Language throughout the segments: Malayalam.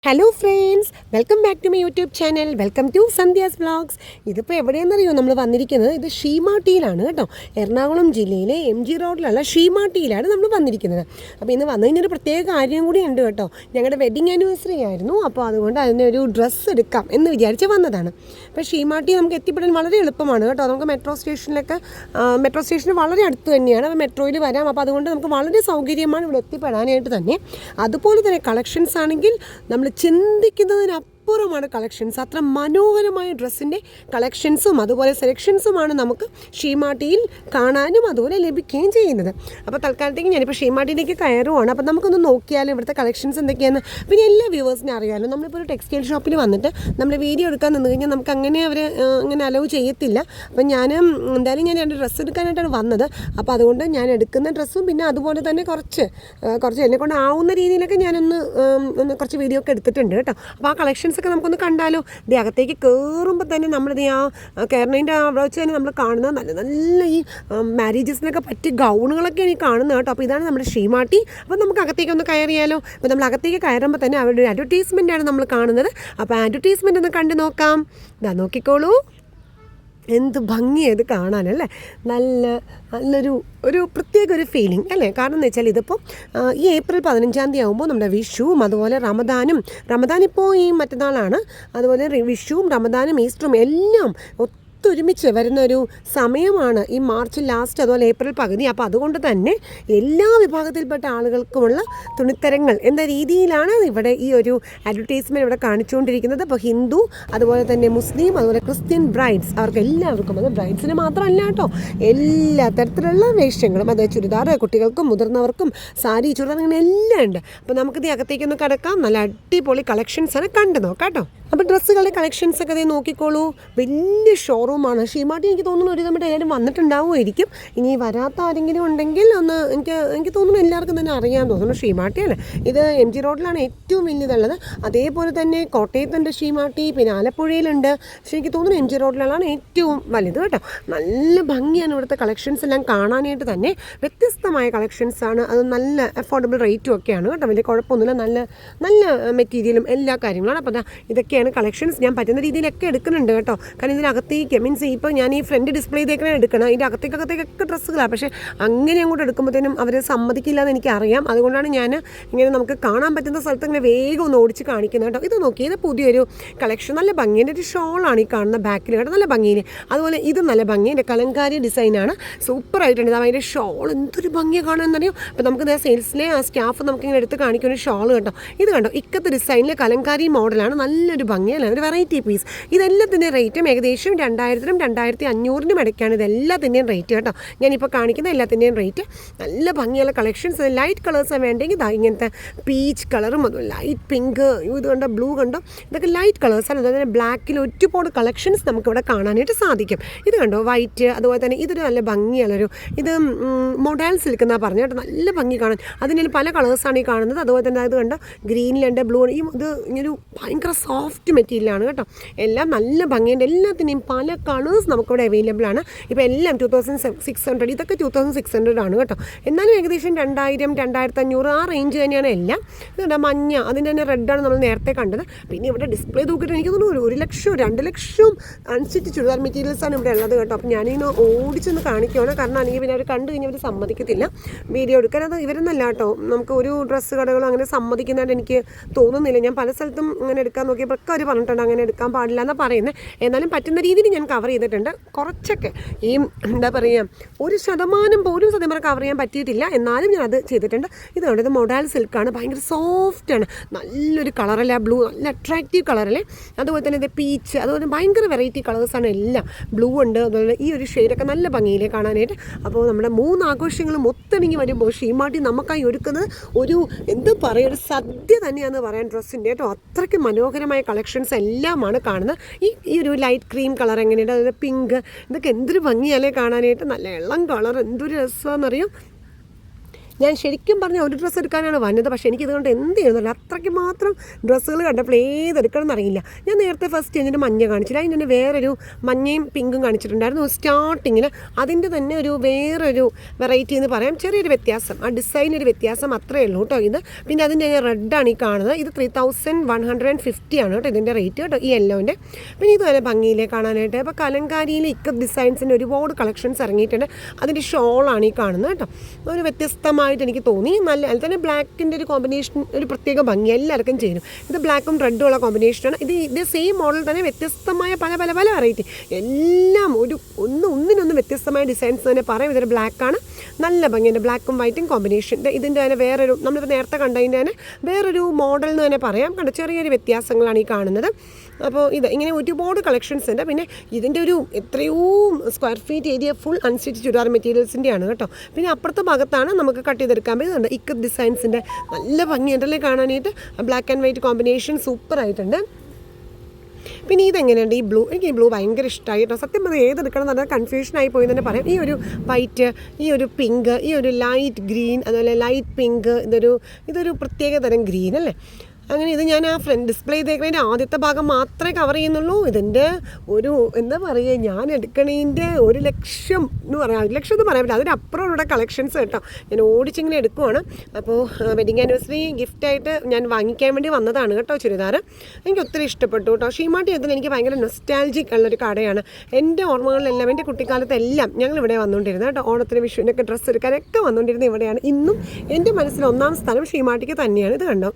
Hello friends, welcome back to my YouTube channel. Welcome to Sandhya's vlogs. ഇതിപ്പോൾ എവിടെയെന്നറിയോ നമ്മൾ വന്നിരിക്കുന്നത്? ഇത് ഷീമാട്ടിയിലാണ് കേട്ടോ. എറണാകുളം ജില്ലയിലെ MG റോഡിലുള്ള ഷീമാട്ടിയിലാണ് നമ്മൾ വന്നിരിക്കുന്നത്. അപ്പോൾ ഇന്ന് വന്നു കഴിഞ്ഞൊരു പ്രത്യേക കാര്യം കൂടി ഉണ്ട് കേട്ടോ. ഞങ്ങളുടെ വെഡിങ് ആനിവേഴ്സറി ആയിരുന്നു. അപ്പോൾ അതുകൊണ്ട് അതിനൊരു ഡ്രസ്സ് എടുക്കാം എന്ന് വിചാരിച്ച് വന്നതാണ്. അപ്പോൾ ഷീമാട്ടി നമുക്ക് എത്തിപ്പെടാൻ വളരെ എളുപ്പമാണ് കേട്ടോ. നമുക്ക് മെട്രോ സ്റ്റേഷന് വളരെ അടുത്ത് തന്നെയാണ്. അപ്പോൾ മെട്രോയിൽ വരാം. അപ്പോൾ അതുകൊണ്ട് നമുക്ക് വളരെ സൗകര്യമാണ് ഇവിടെ എത്തിപ്പെടാനായിട്ട് തന്നെ. അതുപോലെ തന്നെ കളക്ഷൻസ് ആണെങ്കിൽ നമ്മൾ ചിന്തിക്കുന്നതിനപ്പുറമാണ് കളക്ഷൻസ്. അത്ര മനോഹരമായ ഡ്രസ്സിൻ്റെ കളക്ഷൻസും അതുപോലെ സെലക്ഷൻസുമാണ് നമുക്ക് ഷീമാട്ടിയിൽ കാണാനും അതുപോലെ ലഭിക്കുകയും ചെയ്യുന്നത്. അപ്പോൾ തൽക്കാലത്തേക്ക് ഞാനിപ്പോൾ ഷീമാട്ടിയിലേക്ക് കയറുവാണ്. അപ്പോൾ നമുക്കൊന്ന് നോക്കിയാലും ഇവിടുത്തെ കളക്ഷൻസ് എന്തൊക്കെയാണ്. പിന്നെ എല്ലാ വ്യൂവേഴ്സിനും അറിയാമല്ലോ, നമ്മളിപ്പോൾ ഒരു ടെക്സ്റ്റൈൽ ഷോപ്പിൽ വന്നിട്ട് നമ്മൾ വീഡിയോ എടുക്കാൻ നിന്ന് കഴിഞ്ഞാൽ നമുക്ക് അങ്ങനെ അവർ അങ്ങനെ അലൗ ചെയ്യത്തില്ല. അപ്പം എന്തായാലും ഞാൻ എൻ്റെ ഡ്രസ്സ് എടുക്കാനായിട്ടാണ് വന്നത്. അപ്പോൾ അതുകൊണ്ട് ഞാൻ എടുക്കുന്ന ഡ്രസ്സും പിന്നെ അതുപോലെ തന്നെ കുറച്ച് എന്നെക്കൊണ്ട് ആവുന്ന രീതിയിലൊക്കെ ഞാനൊന്ന് കുറച്ച് വീഡിയോ ഒക്കെ എടുത്തിട്ടുണ്ട് കേട്ടോ. അപ്പോൾ ആ കളക്ഷൻസൊക്കെ നമുക്കൊന്ന് കണ്ടാലോ. ഇത് അകത്തേക്ക് കയറുമ്പോൾ തന്നെ നമ്മളിത് കയറുന്നതിൻ്റെ അവിടെ വെച്ച് തന്നെ നമ്മൾ കാണുന്നത് നല്ല നല്ല ഈ മാരേജസിനൊക്കെ പറ്റിയ ഗൗണുകളൊക്കെയാണ് ഈ കാണുന്നത് കേട്ടോ. അപ്പോൾ ഇതാണ് നമ്മുടെ ഷീമാട്ടി. അപ്പോൾ നമുക്ക് അകത്തേക്ക് ഒന്ന് കയറിയാലോ. അപ്പോൾ നമ്മൾ അകത്തേക്ക് കയറുമ്പോൾ തന്നെ അവരുടെ ഒരു അഡ്വർടൈസ്മെൻറ്റാണ് നമ്മൾ കാണുന്നത്. അപ്പോൾ അഡ്വർടൈസ്മെൻ്റ് ഒന്ന് കണ്ടു നോക്കാം. ഇതാ നോക്കിക്കോളൂ, എന്ത് ഭംഗിയത് കാണാനല്ലേ. നല്ലൊരു പ്രത്യേക ഒരു ഫീലിംഗ് അല്ലേ. കാരണം എന്ന് വെച്ചാൽ ഇതിപ്പോൾ ഈ ഏപ്രിൽ 15-ാം തീയതി ആകുമ്പോൾ നമ്മുടെ വിഷുവും അതുപോലെ റമദാൻ ഇപ്പോൾ ഈ മറ്റന്നാളാണ്. അതുപോലെ വിഷുവും റമദാനും ഈസ്റ്ററും എല്ലാം ഒരുമിച്ച് വരുന്നൊരു സമയമാണ് ഈ മാർച്ച് ലാസ്റ്റ് അതുപോലെ ഏപ്രിൽ പകുതി. അപ്പോൾ അതുകൊണ്ട് തന്നെ എല്ലാ വിഭാഗത്തിൽപ്പെട്ട ആളുകൾക്കുമുള്ള തുണിത്തരങ്ങൾ എന്ന രീതിയിലാണ് ഇവിടെ ഈ ഒരു അഡ്വർടൈസ്മെൻറ്റ് ഇവിടെ കാണിച്ചുകൊണ്ടിരിക്കുന്നത്. അപ്പോൾ ഹിന്ദു അതുപോലെ തന്നെ മുസ്ലിം അതുപോലെ ക്രിസ്ത്യൻ ബ്രൈഡ്സ് അവർക്ക് എല്ലാവർക്കും, അത് ബ്രൈഡ്സിന് മാത്രമല്ല കേട്ടോ, എല്ലാ തരത്തിലുള്ള വേഷങ്ങളും, അത് ചുരിദാർ കുട്ടികൾക്കും മുതിർന്നവർക്കും സാരി ചുരിദാർ അങ്ങനെ എല്ലാം ഉണ്ട്. അപ്പോൾ നമുക്കിത് അകത്തേക്കൊന്ന് കിടക്കാം. നല്ല അടിപൊളി കളക്ഷൻസാണ്, കണ്ടു നോക്കാം കേട്ടോ. അപ്പോൾ ഡ്രസ്സുകളുടെ കളക്ഷൻസൊക്കെ അതേ നോക്കിക്കോളൂ. വലിയ ഷോറൂമാണ് ഷീമാട്ടി. എനിക്ക് തോന്നുന്നു ഒരു നമ്മുടെ എല്ലാവരും വന്നിട്ടുണ്ടാവുമായിരിക്കും. ഇനി വരാത്ത ആരെങ്കിലും ഉണ്ടെങ്കിൽ ഒന്ന് എനിക്ക് തോന്നുന്നു എല്ലാവർക്കും തന്നെ അറിയാൻ തോന്നുന്നു ഷീമാട്ടിയാണ്. ഇത് MG റോഡിലാണ് ഏറ്റവും വലിയതുള്ളത്. അതേപോലെ തന്നെ കോട്ടയത്തുണ്ട് ഷീമാട്ടി, പിന്നെ ആലപ്പുഴയിലുണ്ട്. പക്ഷേ എനിക്ക് തോന്നുന്നു MG റോഡിലാണ് ഏറ്റവും വലുത് കേട്ടോ. നല്ല ഭംഗിയാണ് ഇവിടുത്തെ കളക്ഷൻസ് എല്ലാം കാണാനായിട്ട് തന്നെ. വ്യത്യസ്തമായ കളക്ഷൻസാണ്, അത് നല്ല അഫോർഡബിൾ റേറ്റും ഒക്കെയാണ് കേട്ടോ. വലിയ കുഴപ്പമൊന്നുമില്ല, നല്ല മെറ്റീരിയലും എല്ലാ കാര്യങ്ങളാണ്. അപ്പോൾ ഇതൊക്കെയാണ് കളക്ഷൻസ്. ഞാൻ പറ്റുന്ന രീതിയിലൊക്കെ എടുക്കുന്നുണ്ട് കേട്ടോ. കാരണം ഇതിനകത്തേക്ക് മീൻസ് ഇപ്പോൾ ഞാൻ ഈ ഫ്രണ്ട് ഡിസ്പ്ലേ ചെയ്തേക്കാൻ എടുക്കണം. ഇതിൻ്റെ അകത്തേക്കൊക്കെ ഡ്രസ്സുകളാണ്. പക്ഷേ അങ്ങനെ അങ്ങോട്ട് എടുക്കുമ്പോഴത്തേനും അവർ സമ്മതിക്കില്ല എന്ന് എനിക്കറിയാം. അതുകൊണ്ടാണ് ഞാൻ ഇങ്ങനെ നമുക്ക് കാണാൻ പറ്റുന്ന സ്ഥലത്ത് ഇങ്ങനെ വേഗം ഒന്ന് ഓടിച്ച് കാണിക്കുന്നത് കേട്ടോ. ഇത് നോക്കി, ഇത് പുതിയൊരു കളക്ഷൻ, നല്ല ഭംഗിൻ്റെ ഒരു ഷോളാണ് ഈ കാണുന്ന ബാക്കിൽ കേട്ടോ, നല്ല ഭംഗിയിൽ. അതുപോലെ ഇത് നല്ല ഭംഗിൻ്റെ കലങ്കാരി ഡിസൈനാണ്, സൂപ്പറായിട്ടുണ്ട്. ഇത് അതിൻ്റെ ഷോൾ എന്തൊരു ഭംഗിയാണ് കാണാമെന്നറിയോ. അപ്പോൾ നമുക്ക് സെയിൽസിലെ ആ സ്റ്റാഫ് നമുക്കിങ്ങനെ എടുത്ത് കാണിക്കുന്ന ഷോൾ കേട്ടോ. ഇത് കണ്ടോ, ഇക്കത്തെ ഡിസൈനിലെ കലങ്കാരി മോഡലാണ്, നല്ലൊരു ഭംഗിയല്ല, ഒരു വെറൈറ്റി പീസ്. ഇതെല്ലാത്തിൻ്റെയും റേറ്റും ഏകദേശം 2000-നും 2500-നും ഇടയ്ക്കാണ് ഇതെല്ലാത്തിൻ്റെയും റേറ്റ് കേട്ടോ. ഞാനിപ്പോൾ കാണിക്കുന്ന എല്ലാത്തിൻ്റെയും റേറ്റ്. നല്ല ഭംഗിയുള്ള കളക്ഷൻസ്. ലൈറ്റ് കളേഴ്സ് വേണ്ടെങ്കിൽ ഇങ്ങനത്തെ പീച്ച് കളറും അതുപോലെ ലൈറ്റ് പിങ്ക്, ഇത് കണ്ടോ, ബ്ലൂ കണ്ടോ, ഇതൊക്കെ ലൈറ്റ് കളേഴ്സാണ്. അതുപോലെ തന്നെ ബ്ലാക്കിൽ ഒരുപാട് കളക്ഷൻസ് നമുക്കിവിടെ കാണാനായിട്ട് സാധിക്കും. ഇത് കണ്ടോ, വൈറ്റ്, അതുപോലെ തന്നെ ഇതൊരു നല്ല ഭംഗിയുള്ളൊരു, ഇത് മൊഡാൽ സിൽക്ക് എന്നാണ് പറഞ്ഞു കേട്ടോ. നല്ല ഭംഗി കാണാൻ. അതിന് പല കളേഴ്സാണ് ഈ കാണുന്നത്. അതുപോലെ തന്നെ ഇത് കണ്ടോ, ഗ്രീനിലുണ്ട്, ബ്ലൂ, ഇത് ഇങ്ങനൊരു ഭയങ്കര സോഫ്റ്റ് മെറ്റീരിയലാണ് കേട്ടോ. എല്ലാം നല്ല ഭംഗിയുണ്ട്. എല്ലാത്തിനെയും പല കളേഴ്സ് നമുക്കിവിടെ അവൈലബിൾ ആണ്. ഇപ്പോൾ എല്ലാം 2600, ഇതൊക്കെ 2600 ആണ് കേട്ടോ. എന്നാലും ഏകദേശം 2000-2500 ആ റേഞ്ച് തന്നെയാണ് എല്ലാം. ഇതുണ്ട് മഞ്ഞ, അതിൻ്റെ തന്നെ റെഡാണ് നമ്മൾ നേരത്തെ കണ്ടത്. പിന്നെ ഇവിടെ ഡിസ്പ്ലേ തൂക്കിയിട്ട് എനിക്ക് തോന്നുന്നു 1 ലക്ഷം 2 ലക്ഷം അനുസരിച്ച് ചുരിദാർ മെറ്റീരിയൽസാണ് ഇവിടെ ഉള്ളത് കേട്ടോ. അപ്പോൾ ഞാനിങ്ങനെ ഓടിച്ചൊന്ന് കാണിക്കുകയാണ്. കാരണം അല്ലെങ്കിൽ പിന്നെ അവർ കണ്ടു കഴിഞ്ഞാൽ അവർ സമ്മതിക്കത്തില്ല വീഡിയോ എടുക്കാൻ. അത് ഇവരൊന്നല്ല കേട്ടോ, നമുക്ക് ഒരു ഡ്രസ്സ് കടകളും അങ്ങനെ സമ്മതിക്കുന്നതായിട്ട് എനിക്ക് തോന്നുന്നില്ല. ഞാൻ പല സ്ഥലത്തും അങ്ങനെ എടുക്കാൻ നോക്കിയപ്പോൾ അവർ പറഞ്ഞിട്ടുണ്ട് അങ്ങനെ എടുക്കാൻ പാടില്ല എന്നാണ് പറയുന്നത്. എന്നാലും പറ്റുന്ന രീതിയിൽ ഞാൻ കവർ ചെയ്തിട്ടുണ്ട്. കുറച്ചൊക്കെ ഈ എന്താ പറയുക, 1% പോലും സത്യം പറഞ്ഞാൽ കവർ ചെയ്യാൻ പറ്റിയിട്ടില്ല. എന്നാലും ഞാൻ അത് ചെയ്തിട്ടുണ്ട്. ഇത് കണ്ടത് ഇത് മൊഡാൽ സിൽക്കാണ്, ഭയങ്കര സോഫ്റ്റാണ്, നല്ലൊരു കളറല്ല, ബ്ലൂ, നല്ല അട്രാക്റ്റീവ് കളറല്ലേ. അതുപോലെ തന്നെ ഇത് പീച്ച്, അതുപോലെ ഭയങ്കര വെറൈറ്റി കളേഴ്സാണ് എല്ലാം. ബ്ലൂ ഉണ്ട്, അതുപോലെ ഈ ഒരു ഷെയ്ഡൊക്കെ നല്ല ഭംഗിയിലേ കാണാനായിട്ട്. അപ്പോൾ നമ്മുടെ 3 ആഘോഷങ്ങളും ഒത്തിണങ്ങി വരുമ്പോൾ ഷീമാട്ടി നമുക്കായി ഒരുക്കുന്നത് ഒരു എന്താ പറയുക, ഒരു സദ്യ തന്നെയാണെന്ന് പറയാൻ ഡ്രസ്സിൻ്റെ കേട്ടോ. അത്രയ്ക്ക് മനോഹരമായ കളക്ഷൻസ് എല്ലാമാണ് കാണുന്നത്. ഈ ഒരു ലൈറ്റ് ക്രീം കളർ എങ്ങനെയുണ്ട്, അതുപോലെ പിങ്ക്, ഇതൊക്കെ എന്തൊരു ഭംഗിയല്ലേ കാണാനായിട്ട്. നല്ല ഇളം കളർ, എന്തൊരു രസമാണെന്നറിയും. ഞാൻ ശരിക്കും പറഞ്ഞ ഒരു ഡ്രസ്സ് എടുക്കാനാണ് വന്നത്, പക്ഷേ എനിക്കിതുകൊണ്ട് എന്ത് ചെയ്യുന്നില്ല. അത്രയ്ക്ക് മാത്രം ഡ്രസ്സുകൾ കണ്ടപ്പോൾ ഏതെടുക്കണം എന്നറിയില്ല. ഞാൻ നേരത്തെ ഫസ്റ്റ് ഇതിൻ്റെ മഞ്ഞ കാണിച്ചില്ല, അതിന് തന്നെ വേറൊരു മഞ്ഞയും പിങ്കും കാണിച്ചിട്ടുണ്ടായിരുന്നു സ്റ്റാർട്ടിങ്ങിൽ. അതിൻ്റെ തന്നെ ഒരു വേറൊരു വെറൈറ്റി എന്ന് പറയാം, ചെറിയൊരു വ്യത്യാസം, ആ ഡിസൈൻ ഒരു വ്യത്യാസം അത്രയേ ഉള്ളൂ കേട്ടോ ഇത്. പിന്നെ അതിൻ്റെ റെഡാണ് ഈ കാണുന്നത്, ഇത് 3150 ആണ് കേട്ടോ ഇതിൻ്റെ റേറ്റ് കേട്ടോ, ഈ യെല്ലോൻ്റെ. പിന്നെ ഇത് നല്ല ഭംഗിയിലേ കാണാനായിട്ട്. അപ്പോൾ കലങ്കാരിയിൽ ഇക്കത്ത് ഡിസൈൻസിൻ്റെ ഒരുപാട് കളക്ഷൻസ് ഇറങ്ങിയിട്ടുണ്ട്. അതിൻ്റെ ഷോളാണ് ഈ കാണുന്നത് കേട്ടോ. ഒരു വ്യത്യസ്തമായിട്ട് എനിക്ക് തോന്നി. നല്ല അതിൽ തന്നെ ബ്ലാക്കിൻ്റെ ഒരു കോമ്പിനേഷൻ ഒരു പ്രത്യേക ഭംഗി, എല്ലാവർക്കും ചേരും. ഇത് ബ്ലാക്കും റെഡും ഉള്ള കോമ്പിനേഷനാണ്. ഇത് സെയിം മോഡൽ തന്നെ വ്യത്യസ്തമായ പല പല പല വെറൈറ്റി, എല്ലാം ഒന്നിനൊന്നും വ്യത്യസ്തമായ ഡിസൈൻസ് തന്നെ പറയാം. ഇതൊരു ബ്ലാക്കാണ്, നല്ല ഭംഗിയുണ്ട്, ബ്ലാക്കും വൈറ്റും കോമ്പിനേഷൻ. ഇതിൻ്റെ തന്നെ വേറൊരു നമ്മളിപ്പോൾ നേരത്തെ കണ്ടതിൻ്റെ തന്നെ വേറൊരു മോഡൽ എന്ന് തന്നെ പറയാം. കണ്ടോ, ചെറിയൊരു വ്യത്യാസങ്ങളാണ് ഈ കാണുന്നത്. അപ്പോൾ ഇത് ഇങ്ങനെ ഒരുപാട് കളക്ഷൻസ് ഉണ്ട്. പിന്നെ ഇതിൻ്റെ ഒരു എത്രയോ square feet area full unstitch churidar മെറ്റീരിയൽസിൻ്റെ ആണ് കേട്ടോ. പിന്നെ അപ്പുറത്തെ ഭാഗത്താണ് നമുക്ക് കട്ട് ചെയ്തെടുക്കാൻ പറ്റുന്നുണ്ട്. ഇക്കത്ത് ഡിസൈൻസിൻ്റെ നല്ല ഭംഗിയുണ്ടല്ലേ കാണാനായിട്ട്. ബ്ലാക്ക് ആൻഡ് വൈറ്റ് കോമ്പിനേഷൻ സൂപ്പറായിട്ടുണ്ട്. പിന്നെ ഇതെങ്ങനെയുണ്ട്, ഈ ബ്ലൂ, എനിക്ക് ഈ ബ്ലൂ ഭയങ്കര ഇഷ്ടമായി കേട്ടോ. സത്യം പറഞ്ഞാൽ ഏതെടുക്കണം എന്ന് പറഞ്ഞാൽ കൺഫ്യൂഷനായി പോയി തന്നെ പറയാം. ഈ ഒരു വൈറ്റ്, ഈ ഒരു പിങ്ക്, ഈ ഒരു ലൈറ്റ് ഗ്രീൻ, അതുപോലെ ലൈറ്റ് പിങ്ക്, ഇതൊരു പ്രത്യേക തരം ഗ്രീൻ അല്ലേ. അങ്ങനെ ഇത് ഞാൻ ആ ഫ്രണ്ട് ഡിസ്പ്ലേ ചെയ്തേക്കുന്നതിൻ്റെ ആദ്യത്തെ ഭാഗം മാത്രമേ കവർ ചെയ്യുന്നുള്ളൂ. ഇതിൻ്റെ ഒരു എന്താ പറയുക, ഞാൻ എടുക്കണതിൻ്റെ 1,00,000 എന്ന് പറയാം, 1,00,000 എന്ന് പറയാൻ പറ്റില്ല, അതിനപ്പുറമുള്ള കളക്ഷൻസ് കേട്ടോ. ഞാൻ ഓടിച്ചിങ്ങനെ എടുക്കുവാണ്. അപ്പോൾ വെഡിങ് ആനിവേഴ്സറി ഗിഫ്റ്റായിട്ട് ഞാൻ വാങ്ങിക്കാൻ വേണ്ടി വന്നതാണ് കേട്ടോ ചുരിദാർ. എനിക്ക് ഒത്തിരി ഇഷ്ടപ്പെട്ടു കേട്ടോ. ഷീമാട്ടി ഇതിൽ എനിക്ക് ഭയങ്കര നൊസ്റ്റാൾജിക് ഉള്ളൊരു കടയാണ്. എൻ്റെ ഓർമ്മകളിലെല്ലാം എൻ്റെ കുട്ടിക്കാലത്തെല്ലാം ഞങ്ങളിവിടെ വന്നുകൊണ്ടിരുന്നത് കേട്ടോ. ഓണത്തിന് വിഷുവിനൊക്കെ ഡ്രസ്സ് എടുക്കാനൊക്കെ വന്നുകൊണ്ടിരുന്നത് ഇവിടെയാണ്. ഇന്നും എൻ്റെ മനസ്സിൽ ഒന്നാം സ്ഥാനം ഷീമാട്ടിക്ക് തന്നെയാണ്. ഇത് കണ്ടോ,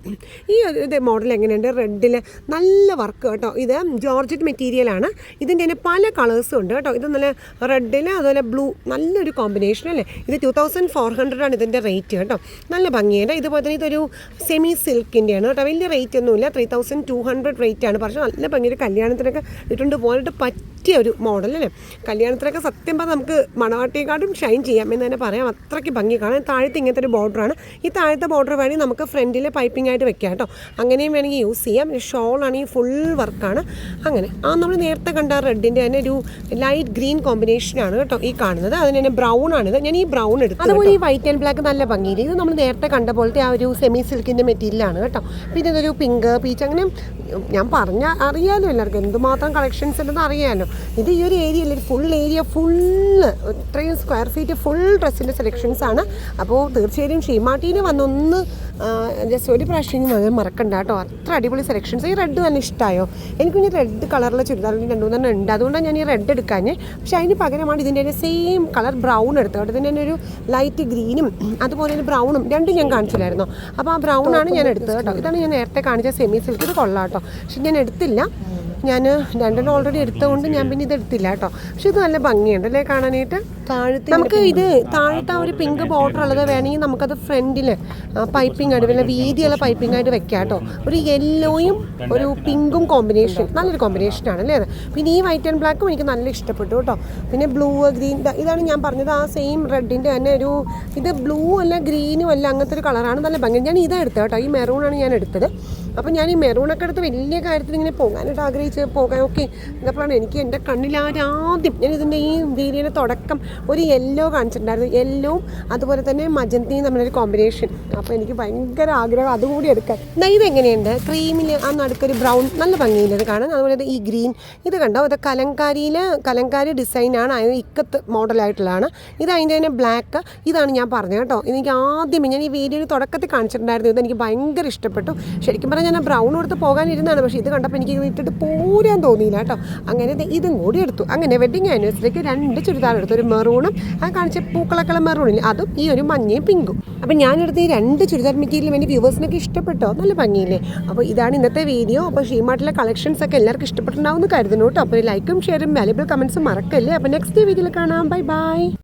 ഈ ഇത് മോഡൽ എങ്ങനെയുണ്ട്, റെഡിൽ നല്ല വർക്ക് കേട്ടോ. ഇത് ജോർജറ്റ് മെറ്റീരിയലാണ്. ഇതിൻ്റെ തന്നെ പല കളേഴ്സും ഉണ്ട് കേട്ടോ. ഇത് നല്ല റെഡിൽ അതുപോലെ ബ്ലൂ, നല്ലൊരു കോമ്പിനേഷൻ അല്ലേ. ഇത് 2400 ആണ് ഇതിൻ്റെ റേറ്റ് കേട്ടോ. നല്ല ഭംഗിയുണ്ട്. ഇതുപോലെ തന്നെ ഇതൊരു സെമി സിൽക്കിൻ്റെയാണ് കേട്ടോ. വലിയ റേറ്റ് ഒന്നുമില്ല, 3200 റേറ്റ് ആണ്. പക്ഷേ നല്ല ഭംഗിയൊരു കല്യാണത്തിനൊക്കെ ഇട്ടുകൊണ്ട് പോയിട്ട് പറ്റിയ ഒരു മോഡൽ അല്ലേ. കല്യാണത്തിനൊക്കെ സത്യം പറഞ്ഞാൽ നമുക്ക് മണവാട്ടിയെക്കാട്ടും ഷൈൻ ചെയ്യാം എന്ന് തന്നെ പറയാം. അത്രയ്ക്ക് ഭംഗി കാണാൻ. താഴത്ത് ഇങ്ങനത്തെ ഒരു ബോർഡറാണ്. ഈ താഴത്തെ ബോർഡർ വേണമെങ്കിൽ നമുക്ക് ഫ്രണ്ടിൽ പൈപ്പിംഗ് ആയിട്ട് വെക്കാം കേട്ടോ. അങ്ങനെയും വേണമെങ്കിൽ യൂസ് ചെയ്യാം. ഷോളാണെങ്കിൽ ഫുൾ വർക്കാണ്. അങ്ങനെ നമ്മൾ നേരത്തെ കണ്ട റെഡിൻ്റെ തന്നെ ഒരു ലൈറ്റ് ഗ്രീൻ കോമ്പിനേഷനാണ് കേട്ടോ ഈ കാണുന്നത്. അതിന് തന്നെ ബ്രൗൺ ആണിത്. ഞാൻ ഈ ബ്രൗൺ എടുത്തു. അതുപോലെ ഈ വൈറ്റ് ആൻഡ് ബ്ലാക്ക് നല്ല ഭംഗിയിൽ. ഇത് നമ്മൾ നേരത്തെ കണ്ട പോലത്തെ ആ ഒരു സെമി സിൽക്കിൻ്റെ മെറ്റീരിയലാണ് കേട്ടോ. പിന്നെ ഇതൊരു പിങ്ക്, പീച്ച്, അങ്ങനെ ഞാൻ പറഞ്ഞാൽ അറിയാമല്ലോ എല്ലാവർക്കും എന്തുമാത്രം കളക്ഷൻസ് ഉണ്ടെന്ന് അറിയാമല്ലോ. ഇത് ഈ ഒരു ഏരിയയിൽ ഫുൾ ഏരിയ ഇത്രയും സ്ക്വയർ ഫീറ്റ് ഫുൾ ഡ്രസ്സിൻ്റെ സെലക്ഷൻസ് ആണ്. അപ്പോൾ തീർച്ചയായും ഷീമാട്ടീന് വന്നൊന്ന് ജസ്റ്റ് ഒരു പ്രാവശ്യം വാങ്ങാൻ മറക്കണ്ട കേട്ടോ. അത്ര അടിപൊളി സെലക്ഷൻസ്. ഈ റെഡ് തന്നെ ഇഷ്ടമായോ? എനിക്കിനി റെഡ് കളറിലെ ചുരിദാറിൽ 2-3 ഉണ്ട്. അതുകൊണ്ടാണ് ഞാൻ ഈ റെഡ് എടുക്കാഞ്ഞ്. പക്ഷേ അതിന് പകരമാണ് ഇതിൻ്റെ തന്നെ സെയിം കളർ ബ്രൗൺ എടുത്തത് കേട്ടോ. ഇതിൻ്റെ തന്നെ ഒരു ലൈറ്റ് ഗ്രീനും അതുപോലെ തന്നെ ബ്രൗണും രണ്ടും ഞാൻ കാണിച്ചില്ലായിരുന്നു. അപ്പോൾ ആ ബ്രൗൺ ആണ് ഞാൻ എടുത്തത് കേട്ടോ. ഇതാണ് ഞാൻ നേരത്തെ കാണിച്ച സെമി സിൽക്ക്. ഇത് കൊള്ളാം കേട്ടോ. പക്ഷെ ഞാൻ എടുത്തില്ല, ഞാൻ രണ്ടെണ്ണം ഓൾറെഡി എടുത്തതുകൊണ്ട് ഞാൻ പിന്നെ ഇത് എടുത്തില്ല കേട്ടോ. പക്ഷെ ഇത് നല്ല ഭംഗിയുണ്ട് അല്ലേ കാണാനായിട്ട്. നമുക്ക് ഇത് താഴത്തെ ഒരു പിങ്ക് ബോർഡർ ഉള്ളത് വേണമെങ്കിൽ നമുക്കത് ഫ്രണ്ടിൽ പൈപ്പിംഗ് ആയിട്ട് വല്ല വീതിയുള്ള പൈപ്പിംഗ് ആയിട്ട് വെക്കാം കേട്ടോ. ഒരു യെല്ലോയും ഒരു പിങ്കും കോമ്പിനേഷൻ, നല്ലൊരു കോമ്പിനേഷനാണ് അല്ലേ അത്. പിന്നെ ഈ വൈറ്റ് ആൻഡ് ബ്ലാക്കും എനിക്ക് നല്ല ഇഷ്ടപ്പെട്ടു കേട്ടോ. പിന്നെ ബ്ലൂ, ഗ്രീൻ, ഇതാണ് ഞാൻ പറഞ്ഞത് ആ സെയിം റെഡിൻ്റെ തന്നെ ഒരു ഇത് ബ്ലൂ അല്ല ഗ്രീനും അല്ല അങ്ങനത്തെ ഒരു കളറാണ്. നല്ല ഭംഗി. ഞാൻ ഇതാണ് എടുത്തത് കേട്ടോ. ഈ മെറൂണാണ് ഞാൻ എടുത്തത്. അപ്പോൾ ഞാൻ ഈ മെറൂണൊക്കെ എടുത്ത് വലിയ കാര്യത്തിൽ ഇങ്ങനെ പോകാനായിട്ട് ആഗ്രഹിച്ച് പോകാൻ ഓക്കെ എന്നപ്പോഴാണ് എനിക്ക് എൻ്റെ കണ്ണിലാദ്യം ഞാൻ ഇതിൻ്റെ ഈ വീഡിയോയുടെ തുടക്കം ഒരു യെല്ലോ കാണിച്ചിട്ടുണ്ടായിരുന്നു. യെല്ലോവും അതുപോലെ തന്നെ മജന്തയും തമ്മിലൊരു കോമ്പിനേഷൻ. അപ്പോൾ എനിക്ക് ഭയങ്കര ആഗ്രഹം അതുകൂടി എടുക്കാൻ. ഇത് എങ്ങനെയുണ്ട്, ക്രീമിൽ ആ നടുക്കൊരു ബ്രൗൺ, നല്ല ഭംഗിയില്ല ഇത് കാണാൻ. അതുപോലെ ഈ ഗ്രീൻ, ഇത് കണ്ടോ, ഇത് കലങ്കാരി ഡിസൈനാണ്, ഇക്കത്ത് മോഡലായിട്ടുള്ളതാണ്. ഇത് അതിൻ്റെ തന്നെ ബ്ലാക്ക്, ഇതാണ് ഞാൻ പറഞ്ഞത് കേട്ടോ. എനിക്ക് ആദ്യം ഞാൻ ഈ വീഡിയോയുടെ തുടക്കത്തിൽ കാണിച്ചിട്ടുണ്ടായിരുന്നു. ഇതെനിക്ക് ഭയങ്കര ഇഷ്ടപ്പെട്ടു. ശരിക്കും പറഞ്ഞാൽ ഞാൻ ബ്രൗൺ എടുത്ത് പോകാനിരുന്നതാണ്, പക്ഷേ ഇത് കണ്ടപ്പോൾ എനിക്ക് ഇട്ടിട്ട് പോരാൻ തോന്നിയില്ല കേട്ടോ. അങ്ങനെ ഇതും കൂടി എടുത്തു. അങ്ങനെ വെഡിങ് ആനിവേഴ്സറിക്ക് 2 ചുരിദാർ എടുത്തു. ഒരു മെറൂണും ആ കാണിച്ച പൂക്കളക്കള മെറൂണില്ല, അതും ഈ ഒരു മഞ്ഞയും പിങ്കും. അപ്പം ഞാനെടുത്ത് ഈ 2 ചുരിദാർ മെറ്റീരിയൽ എൻ്റെ വ്യൂവേഴ്സിനൊക്കെ ഇഷ്ടപ്പെട്ടോ, നല്ല ഭംഗിയില്ലേ. അപ്പോൾ ഇതാണ് ഇന്നത്തെ വീഡിയോ. അപ്പോൾ ഷീമാട്ടിലെ കളക്ഷൻസ് ഒക്കെ എല്ലാവർക്കും ഇഷ്ടപ്പെട്ടുണ്ടാവും എന്ന് കരുതുന്നു കേട്ടോ. അപ്പോൾ ലൈക്കും ഷെയറും വാല്യുബിൾ കമൻസും മറക്കല്ലേ. അപ്പോൾ നെക്സ്റ്റ് വീഡിയോയിൽ കാണാം. Bye bye.